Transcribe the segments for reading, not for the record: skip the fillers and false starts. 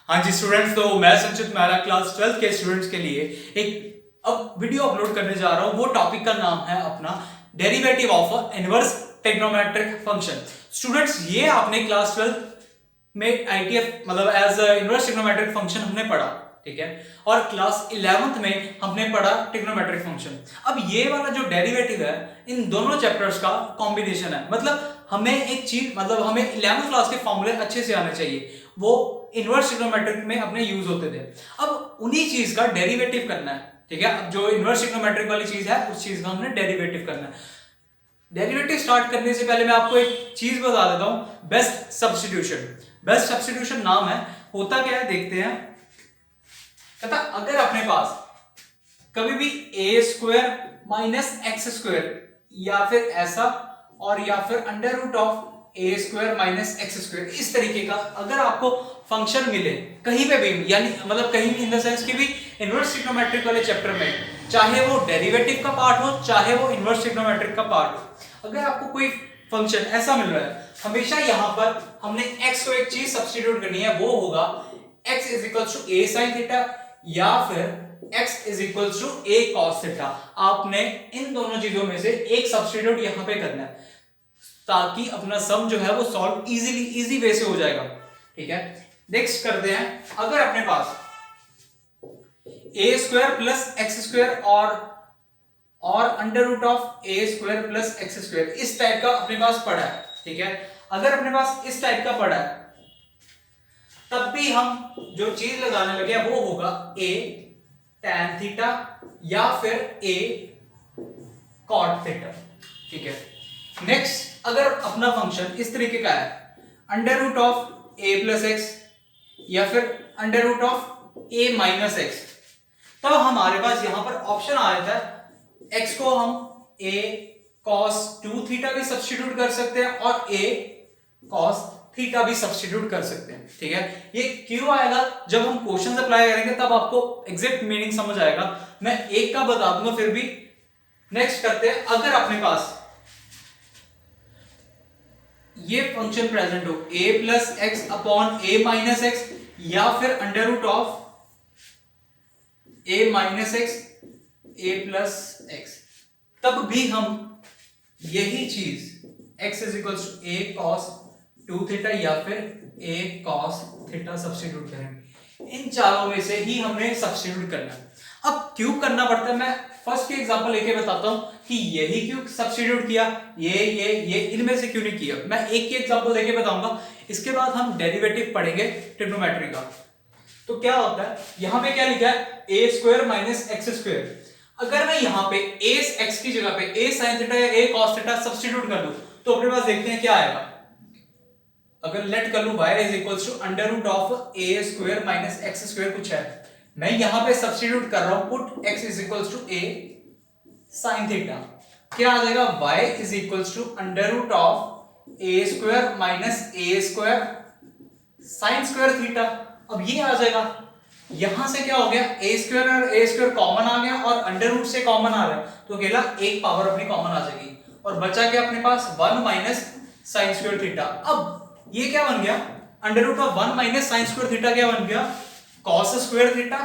हाँ जी स्टूडेंट्स, तो मैं संचित मेहरा क्लास 12 के स्टूडेंट्स के लिए एक अब वीडियो अपलोड करने जा रहा हूँ। वो टॉपिक का नाम है अपना derivative of inverse trigonometric function. Students, ये आपने क्लास 12 में आईटीएफ मतलब एज इनवर्स ट्रिग्नोमेट्रिक फंक्शन हमने पढ़ा, ठीक है। और क्लास 11th में हमने पढ़ा ट्रिग्नोमेट्रिक फंक्शन। अब ये वाला जो डेरिवेटिव है, इन दोनों चैप्टर्स का कॉम्बिनेशन है। मतलब हमें एक चीज, मतलब हमें 11th क्लास के फॉर्मूले अच्छे से आने चाहिए, वो इनवर्स ट्रिग्नोमेट्रिक में अपने यूज होते थे। अब उन्हीं चीज का डेरिवेटिव करना है, ठीक है। अब जो इनवर्स ट्रिग्नोमेट्रिक वाली चीज है, उस चीज का हमने डेरिवेटिव करना है। डेरिवेटिव स्टार्ट करने से पहले मैं आपको एक चीज बता देता हूं, बेस्ट सब्स्टिट्यूशन। बेस्ट सब्स्टिट्यूशन नाम है, होता क्या है देखते हैं। कहता अगर अपने पास कभी भी A square minus X square या फिर ऐसा, और या फिर under root of A square minus X square, इस तरीके का अगर आपको फंक्शन मिले कहीं पे भी, यानी मतलब कहीं इन द सेंस कि भी इनवर्स ट्रिग्नोमेट्रिक वाले चैप्टर में, चाहे वो डेरिवेटिव का पार्ट हो चाहे वो इनवर्स ट्रिग्नोमेट्रिक का पार्ट हो, अगर आपको कोई फंक्शन ऐसा मिल रहा है, हमेशा यहां पर हमने x को एक चीज सब्स्टिट्यूट करनी है, वो होगा x is equal to a sin theta या फिर x is equal to a cos theta. आपने इन दोनों चीजों में से एक सब्स्टिट्यूट यहां पे करना है, ताकि अपना सम जो है वो सॉल्व इजी वे से हो जाएगा, ठीक है। नेक्स्ट करते हैं, अगर अपने पास a square plus X square और under root of A square plus X square, इस टाइप का अपने पास पड़ा है, ठीक है। अगर अपने पास इस टाइप का पड़ा है, तब भी हम जो चीज लगाने लगे वो होगा a tan थीटा या फिर a cot थीटा, ठीक है। नेक्स्ट, अगर अपना फंक्शन इस तरीके का है, under root of a plus X या फिर under root of a minus X, तब हमारे पास यहां पर ऑप्शन आ जाता है, x को हम a cos 2 थीटा भी सब्स्टिट्यूट कर सकते हैं और a cos थीटा भी सब्स्टिट्यूट कर सकते हैं, ठीक है। ये क्यों आएगा, जब हम क्वेश्चन अप्लाई करेंगे तब आपको एग्जैक्ट मीनिंग समझ आएगा, मैं एक का बता दूंगा फिर भी। नेक्स्ट करते हैं, अगर अपने पास ये फंक्शन प्रेजेंट हो a plus X upon a minus X या फिर under root of a minus X a plus X, तब भी हम यही चीज x is equal to a cos 2 theta या फिर a cos थीटा सब्स्टिट्यूट करेंगे। इन चारों में से ही हमने सब्स्टिट्यूट करना है। अब क्यों करना पड़ता है, मैं फर्स्ट की एग्जांपल लेके बताता हूं कि यही क्यों सब्स्टिट्यूट किया, ये इनमें से क्यों नहीं किया। मैं एक की एग्जांपल लेके बताऊंगा, इसके बाद हम डेरिवेटिव पढ़ेंगे ट्रिग्नोमेट्री का। तो क्या होता है, यहां पे क्या लिखा है, ए स्क्वायर माइनस एक्स स्क्वायर। अगर मैं यहां पे a x की जगह पे a sin थीटा या a cos थीटा सब्स्टिट्यूट कर दूं, तो अपने पास देखते हैं क्या आएगा। अगर लेट कर लूं y is equal to under root of a square minus X square कुछ है, मैं यहां पे सब्स्टिट्यूट कर रहा हूं, put x is equal to a sin थीटा, क्या आ जाएगा, y is equal to under root of a square minus a square sin square theta. अब ये आ जाएगा, यहां से क्या हो गया, a स्क्वायर और a स्क्वायर कॉमन आ गया और अंडर रूट से कॉमन आ रहा है, तो अकेला एक पावर अपनी कॉमन आ जाएगी और बचा क्या अपने पास 1 माइनस साइन स्क्वायर थीटा। अब ये क्या बन गया, under root of 1 minus sine square theta क्या बन गया, cos स्क्वायर थीटा,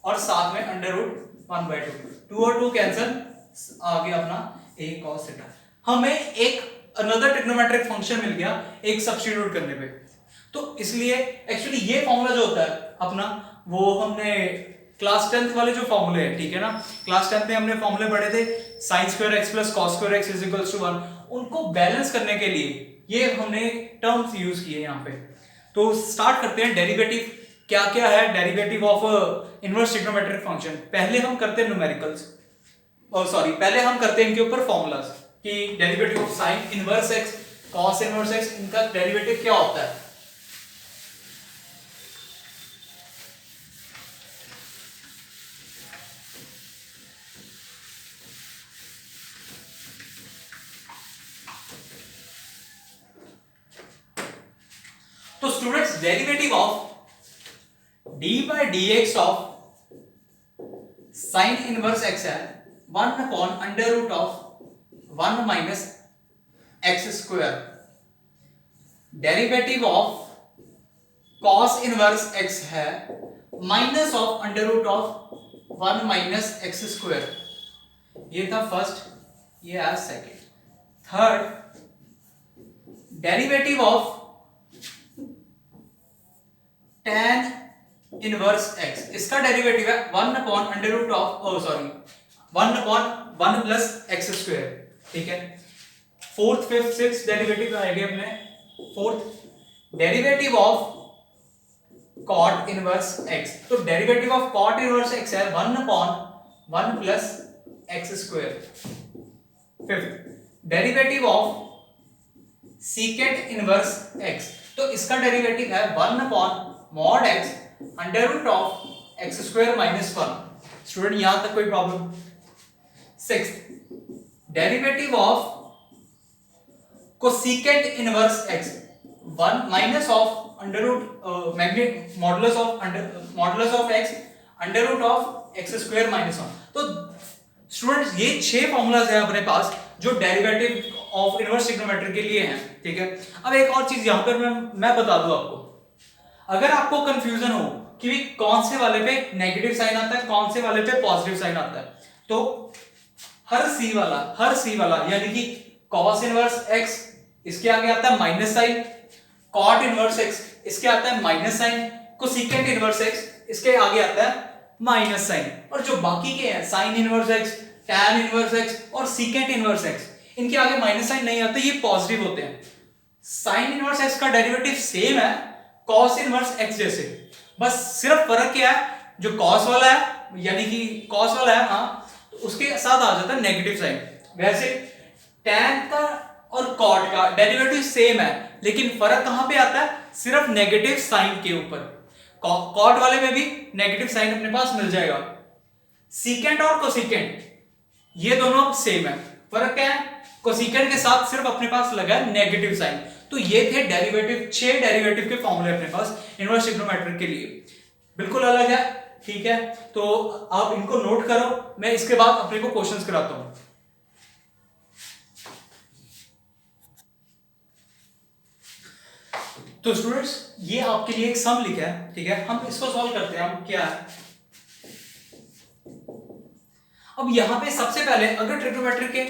और साथ में अंडर रूट 1/2, 2 और 2 कैंसिल, आ गया अपना a cos थीटा। हमें एक अनदर ट्रिग्नोमेट्रिक फंक्शन मिल गया एक सब्स्टिट्यूट करने पे। तो इसलिए एक्चुअली ये फॉर्मूला जो होता है अपना, वो हमने क्लास 10th वाले जो फॉर्मूले हैं, ठीक है ना, क्लास 10th में हमने फॉर्मूले पढ़े थे, sin square x plus cos square x is equal to 1, उनको बैलेंस करने के लिए ये हमने टर्म्स यूज किए यहाँ पे। तो स्टार्ट करते हैं, डेरिवेटिव क्या क्या है, derivative of inverse trigonometric function. पहले हम करते हैं न्यूमेरिकल्स, सॉरी पहले हम करते हैं इनके ऊपर फॉर्मूलाज कि derivative of sin inverse x cos inverse x, इनका डेरिवेटिव क्या होता है। तो students, derivative of d by D X of sine inverse x है 1 upon under root of 1 minus X square. Derivative of cos inverse x है minus of under root of 1 minus X square. ये था first, ये आया second. Third, derivative of tan inverse x, इसका derivative है 1 upon under root of 1 upon 1 plus X square. ठीक है, fourth fifth six derivative आएंगे अपने। Fourth, derivative of cot inverse x, तो derivative of cot inverse x है 1 upon 1 plus X square. Fifth, derivative of secant inverse x, तो इसका derivative है 1 upon mod x under root of X square minus 1। Student यहां तक कोई problem? Sixth, derivative of cosecant inverse x 1 minus of under root magnet modulus of x under root of X square minus 1। तो students ये 6 formulas है अपने पास जो derivative of inverse trigonometry के लिए हैं। ठीक है, अब एक और चीज यहां पर मैं बता दूं आपको, अगर आपको कंफ्यूजन हो कि भी कौन से वाले पे नेगेटिव साइन आता है, कौन से वाले पे पॉजिटिव साइन आता है, तो हर सी वाला यानी कि cos इनवर्स x इसके आगे आता है minus sign, cot inverse x इसके आता है minus sign, cosecant inverse x इसके आगे आता है माइनस साइन, और जो बाकी के हैं sign inverse x, tan inverse x और सेकेंट इनवर्स x, इनके आगे माइनस साइन नहीं आते, ये पॉजिटिव होते हैं। साइन इनवर्स x का डेरिवेटिव सेम है cos इनवर्स x जैसे, बस सिर्फ फर्क क्या है, जो cos वाला है यानी कि cos वाला है हाँ, तो उसके साथ आ जाता है नेगेटिव साइन। वैसे tan का और cot का डेरिवेटिव सेम है, लेकिन फर्क कहां पे आता है, सिर्फ नेगेटिव साइन के ऊपर। cot वाले में भी नेगेटिव साइन अपने पास मिल जाएगा। सीकेंट और कोसेकेंट ये दोनों सेम है, फर्क क्या है, कोसेकेंट के साथ सिर्फ अपने पास लगा है नेगेटिव साइन। तो ये थे डेरिवेटिव, 6 डेरिवेटिव के फॉर्मूले अपने पास इनवर्स ट्रिग्नोमेट्री के लिए, बिल्कुल अलग है। ठीक है, तो आप इनको नोट करो, मैं इसके बाद अपने को क्वेश्चंस कराता हूं। तो स्टूडेंट्स ये आपके लिए एक सम लिखा है, ठीक है, हम इसको सॉल्व करते हैं। हम क्या है, अब यहां पे सबसे पहले अगर ट्रिग्नोमेट्री के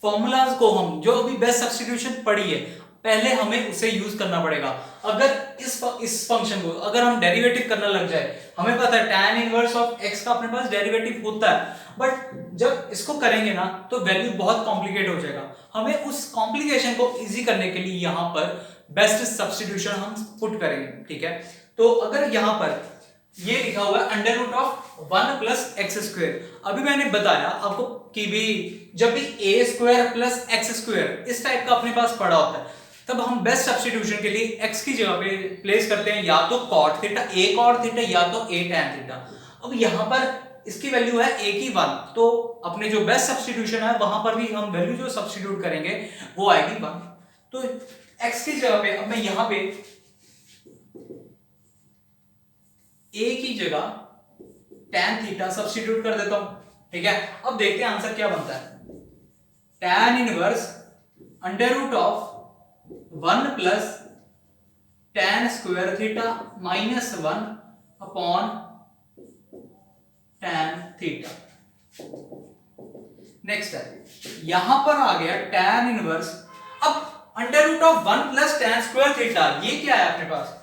फॉर्मूलाज को हम जो अभी बेस्ट सब्स्टिट्यूशन पढ़ी है पहले हमें उसे यूज करना पड़ेगा। अगर इस फंक्शन को अगर हम डेरिवेटिव करना लग जाए, हमें पता है tan इनवर्स ऑफ x का अपने पास डेरिवेटिव होता है, बट जब इसको करेंगे ना तो वैल्यू बहुत कॉम्प्लिकेट हो जाएगा। हमें उस कॉम्प्लिकेशन को इजी करने के लिए यहाँ पर बेस्ट सब्स्टिट्यूशन हम पुट करेंगे। ठीक है, तो अगर यहाँ पर ये लिखा हुआ है under root of 1 plus X square, अभी मैंने बताया आपको कि भी जब भी a square plus X square इस टाइप का अपने पास पड़ा होता है, तब हम बेस्ट सब्स्टिट्यूशन के लिए x की जगह पे प्लेस करते हैं या तो cot theta, a cot theta या तो a tan थीटा। अब यहाँ पर इसकी वैल्यू है a की 1, तो अपने जो बेस्ट सब्स्टिट्यूशन है वहां पर भी हम वैल्यू जो सब्स्टिट्यूट करेंगे वो आएगी 1। तो x की जगह पे अब मैं यहाँ पे a की जगह tan थीटा सब्स्टिट्यूट कर देता हूं। ठीक है, अब देखते हैं आंसर क्या बनता है। tan inverse under root of 1 plus tan square theta minus 1 upon tan theta. Next है यहां पर आ गया tan इनवर्स, अब under root of 1 plus tan square theta, ये क्या है अपने पास,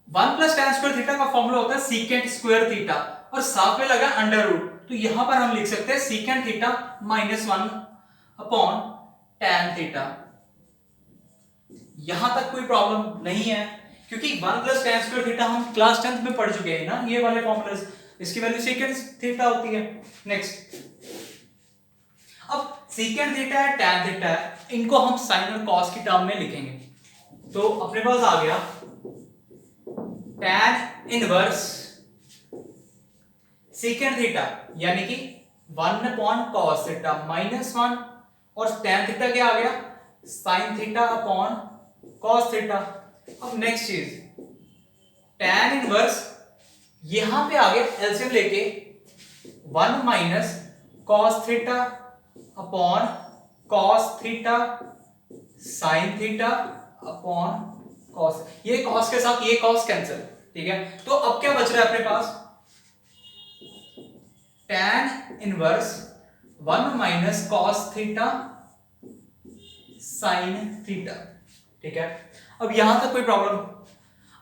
1 प्लस tan स्क्वायर थीटा का फॉर्मूला होता है सीकेंट स्क्वायर थीटा और साथ में लगा अंडर रूट, तो यहां पर हम लिख सकते हैं secant theta minus 1 upon tan theta. यहां तक कोई प्रॉब्लम नहीं है क्योंकि 1 प्लस tan स्क्वायर थीटा हम क्लास 10th में पढ़ चुके हैं ना, ये वाले फॉर्मूलाज, इसकी वैल्यू सीकेंट थीटा होती है। नेक्स्ट, अब सीकेंट थीटा है tan थीटा है, इनको हम साइन और कॉस की टर्म में लिखेंगे, तो अपने पास आ गया tan इनवर्स सीकेंट थीटा यानी कि 1 अपॉन cos थीटा माइनस 1 और tan थीटा क्या आ गया sin theta upon cos theta. अब नेक्स्ट चीज tan इनवर्स यहां पे आ गया एलसीएम लेके 1 minus cos theta upon cos theta sin theta upon cos, ये कॉस के साथ ये कॉस कैंसिल, ठीक है। तो अब क्या बच रहा है अपने पास, tan inverse 1 minus cos theta sine theta, ठीक है। अब यहां तक कोई प्रॉब्लम,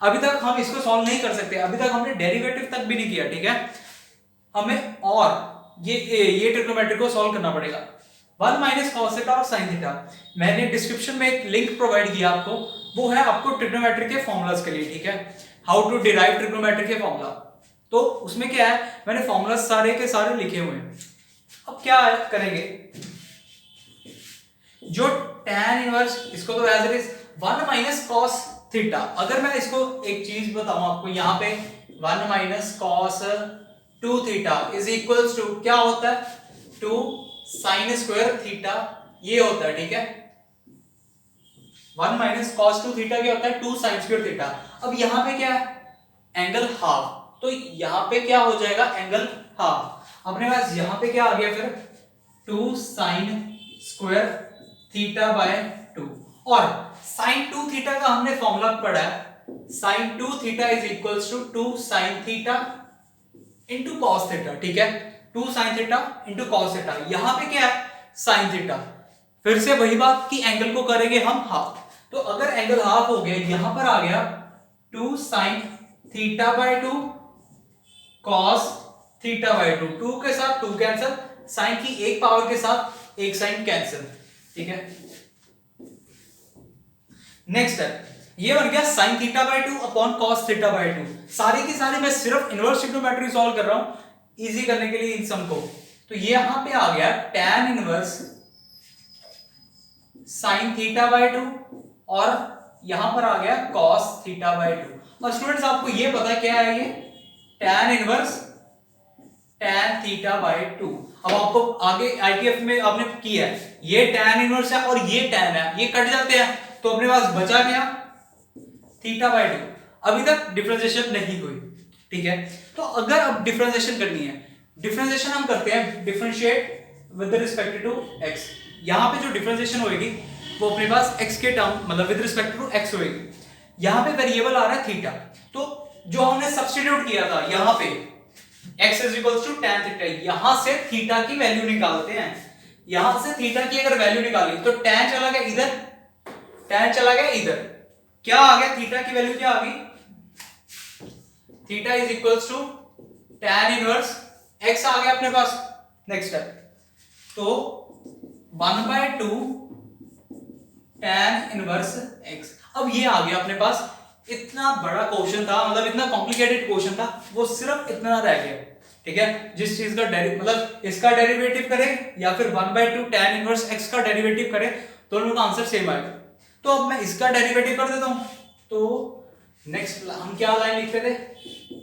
अभी तक हम इसको सॉल्व नहीं कर सकते, अभी तक हमने डेरिवेटिव तक भी नहीं किया, ठीक है। हमें और ये ट्रिग्नोमेट्री को सॉल्व करना पड़ेगा। 1 माइनस कॉस थीटा और साइन थीटा, मैंने डिस्क्रिप्शन में एक लिंक प्रोवाइड किया आपको, वो है आपको ट्रिग्नोमेट्री के फॉर्मूलाज के लिए, ठीक है, हाउ टू डिराइव ट्रिग्नोमेट्री के फॉर्मूला। तो उसमें क्या है, मैंने फॉर्मूला सारे के सारे लिखे हुए हैं। अब क्या करेंगे, जो tan इनवर्स, इसको तो as it is 1 minus cos theta, अगर मैं इसको एक चीज बताऊं आपको, यहां पे 1 minus cos 2 theta is equals to क्या होता है, 2 साइन स्क्वायर थीटा, ये होता है, ठीक है। 1 माइनस कॉस 2 थीटा क्या होता है, 2 साइन स्क्वायर थीटा। अब यहां पे क्या है, एंगल हाफ, तो यहां पे क्या हो जाएगा, एंगल हाफ। अपने पास यहां पे क्या आ गया फिर, 2 साइन स्क्वायर थीटा बाय 2, और साइन 2 थीटा का हमने फॉर्मूला पढ़ा है, sine 2 theta is equals to 2 sine theta into cos theta, ठीक है। 2 sine theta into cos theta, यहां पे क्या है, साइन थीटा। फिर से वही बात कि एंगल को करेंगे हम हाफ, तो अगर एंगल हाफ हो गया, यहां पर आ गया 2 sine theta by 2 cos theta by 2, 2 के साथ 2 कैंसिल, साइन की एक पावर के साथ एक साइन कैंसिल, ठीक है। नेक्स्ट है, ये बन गया sin theta by 2 upon cos theta by 2। सारी की सारी मैं सिर्फ इनवर्स ट्रिग्नोमेट्री सॉल्व कर रहा हूं इजी करने के लिए इन सम को। तो ये यहां पे आ गया tan inverse sin theta by 2 और यहां पर आ गया cos थीटा बाय 2। और स्टूडेंट्स आपको ये पता क्या है, ये tan inverse tan theta by 2। अब आपको आगे आईटीएफ में आपने किया है, ये tan इनवर्स है और ये tan है, ये कट जाते हैं, तो अपने पास बचा क्या, थीटा बाय 2। अभी तक डिफरेंशिएशन नहीं हुई, ठीक है। तो अगर अब डिफरेंशिएशन करनी है, डिफरेंशिएशन हम करते हैं differentiate with respect to x। यहां पे जो डिफरेंशिएशन होगी वो अपने पास x के टर्म मतलब विद रिस्पेक्ट टू x होगी। यहां पे वेरिएबल आ रहा है थीटा, तो जो हमने सब्स्टिट्यूट किया था यहां पे x is equals to tan theta, यहां से थीटा की वैल्यू निकालते हैं। यहां से थीटा की अगर वैल्यू निकाली तो tan चला गया इधर, tan चला गया इधर, क्या आ गया, थीटा की वैल्यू क्या आ गई, theta is equals to tan inverse x आ गया अपने पास। नेक्स्ट स्टेप, तो 1/2 tan इनवर्स x। अब ये आ गया अपने पास, इतना बड़ा क्वेश्चन था, मतलब इतना कॉम्प्लिकेटेड क्वेश्चन था, वो सिर्फ इतना रह गया, ठीक है। जिस चीज का मतलब इसका डेरिवेटिव करें या फिर 1/2 tan इनवर्स x का डेरिवेटिव करें, दोनों का आंसर सेम आएगा। तो अब मैं इसका डेरिवेटिव कर देता हूं, तो नेक्स्ट हम क्या लाइन लिखते थे,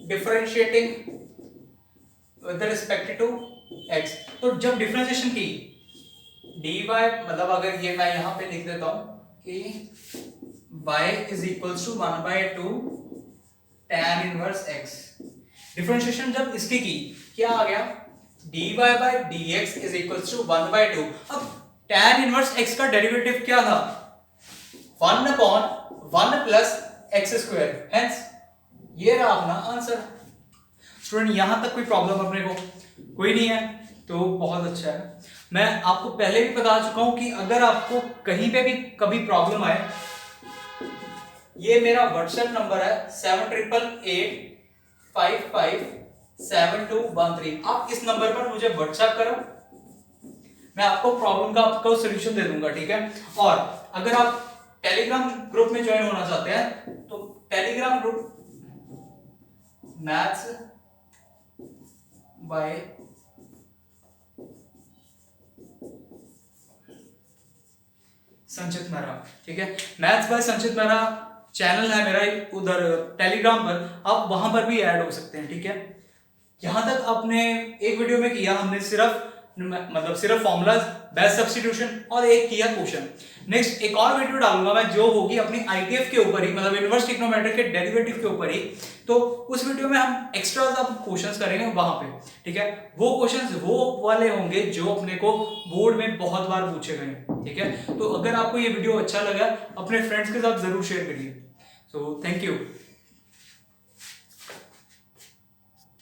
differentiating with respect to x। तो जब डिफरेंशिएशन की dy, मतलब अगर ये मैं यहां पे लिख देता हूं कि y is equals to 1/2 tan inverse x। Differentiation जब इसकी की, क्या आ गया, dy by dx is equals to 1/2। अब tan इनवर्स x का डेरिवेटिव क्या था, 1 upon 1 plus X square, hence ये रहा अपना आंसर। स्टूडेंट यहां तक कोई प्रॉब्लम अपने को कोई नहीं है, तो बहुत अच्छा है। मैं आपको पहले भी बता चुका हूं कि अगर आपको कहीं पे भी कभी प्रॉब्लम आए, ये मेरा व्हाट्सएप नंबर है 7888557213। आप इस नंबर पर मुझे व्हाट्सएप करो, मैं आपको प्रॉब्लम का आपको सॉल्यूशन दे दूंगा, ठीक है। और अगर आप टेलीग्राम ग्रुप में ज्वाइन होना चाहते हैं तो टेलीग्राम ग्रुप मैथ्स बाय संचित मेहरा, ठीक है। मैथ्स बाय संचित मेहरा चैनल है मेरा उधर टेलीग्राम पर, आप वहां पर भी ऐड हो सकते हैं, ठीक है। यहां तक आपने एक वीडियो में किया हमने सिर्फ मतलब सिर्फ फॉर्मूलाज, बेस्ट सब्स्टिट्यूशन और एक किया क्वेश्चन। नेक्स्ट एक और वीडियो डालूंगा मैं जो होगी अपनी आईटीएफ के ऊपर ही, मतलब इनवर्स ट्रिग्नोमेट्री के डेरिवेटिव के ऊपर ही। तो उस वीडियो में हम एक्स्ट्रा क्वेश्चंस करेंगे वहां पे, ठीक है। वो क्वेश्चंस वो वाले होंगे जो अपने को बोर्ड में बहुत बार पूछे गए, ठीक है। तो अगर आपको ये वीडियो अच्छा लगा अपने फ्रेंड्स के साथ जरूर शेयर करिए। So thank you.